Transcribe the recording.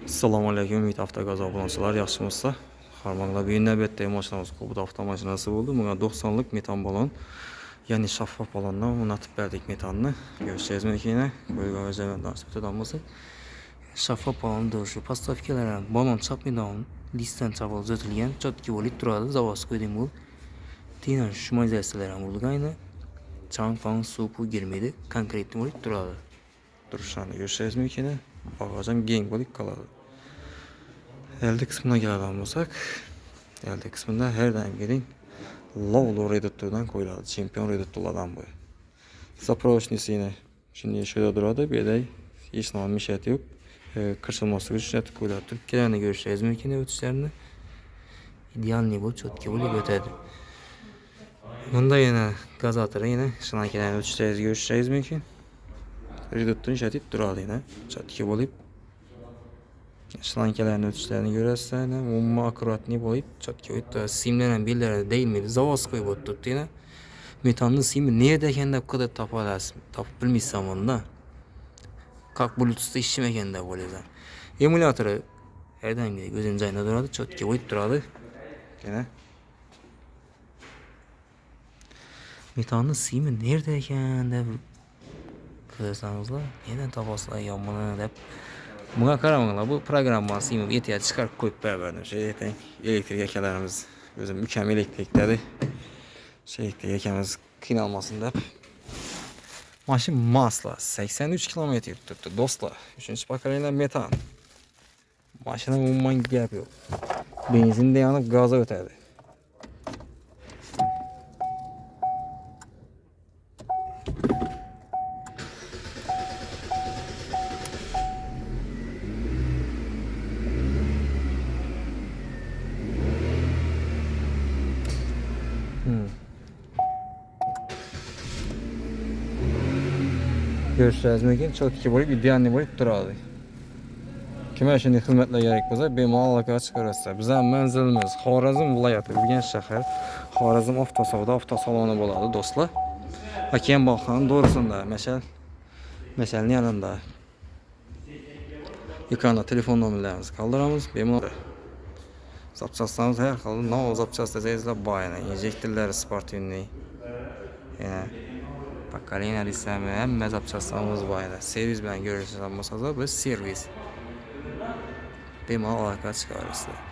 Assalomu alaykum, Ümid Avtogoz obunachilar, yaxshimisiz? Harmonlar bu navbatdagi mashinamiz Cobalt avtomashinasi bo'ldi. Bunga 90lik metan balon, ya'ni shaffof balondan o'rnatib berdik metanni. Ko'rishingiz mumkin. Qo'ygan joylardan nisbatan bo'lsa, shaffof balon durshi postavkalar ham balon chapmidan listdan chapib uzatilgan, chotki bo'lib turadi. Zavodskiy bu. Tinan shumazalar ham bo'lgan edi. Chang-fang suv girmedi, konkret bo'lib turadi. Turishini ko'rishingiz mumkin. Bagajam keng bo'lib qoladi. Elde kısmına geldiğim olsak, elde kısmında her daim gelin Lowlo reduktordan koyuladı. Çempiyon reduktorlardan bu. Zaproşnisi yine şimdi şöyle durada bir de hiç normal bir şey yok. Kırılması güçlü koyuladı. Türkiye'de görüşeceğiz mümkün ötüşlerini. İdeal bu çotki böyle ötedi. Bunda yine gaz atırı yine şınakilerini görüşeceğiz mümkün. Reduktorun şatit durada yine çotki olup Şlankelerin ötüşlerini görürsen, umma akkuratni boyup çatki oydu. Simlenen birileri değil miydi? Zavodskiy boyup tuttu yine. Metanlı simi neredeyken de bu kadar tapalasın. Tapıp bilmişsem onu da. Kalk Bluetooth'ta işlemeken de böyle. Emülatörü her daim gibi gözümüz ayında duradı. Çatki boyup duradı. Yine. Metanlı simi neredeyken de kızarsanızla neden tapasla yanmalarına hep buna karamanglar bu programmasını ihtiyaç çıkarıp koyup verdim. Elektrik yakalarımız gözüm mükemmel elektrikleri elektrik yakamız kıyılmasın da maşın masla 83 kilometre tuttu dostlar. 3. bakarıyla metan. Maşının umman gibi yapıyor. Benzin de yanıp gaza öterdi. Görüşeceğiz mümkün. Çok iki boyup idealini boyup duradı. Kime şimdi hizmetle gerek olsa bemalol alakaga chiqarasiz. Bizning manzilimiz Xorazm viloyati, Urganch shahar. Xorazm avtosaloni bo'ladi do'stlar. Akem Balxon doğrusunda meşalning yanında. Ekranda telefon nomerlarimizni qoldiramiz. Bemalol zapchastlarimiz har xil. Nov zapchast desangizlar bayana, injektorlar sportivniy. Pakalina desami hamma zapchastlarimiz bayana. Servis bilan görüşeceğiz bo'lsa biz servis. Bemalol aloqa chiqarasiz.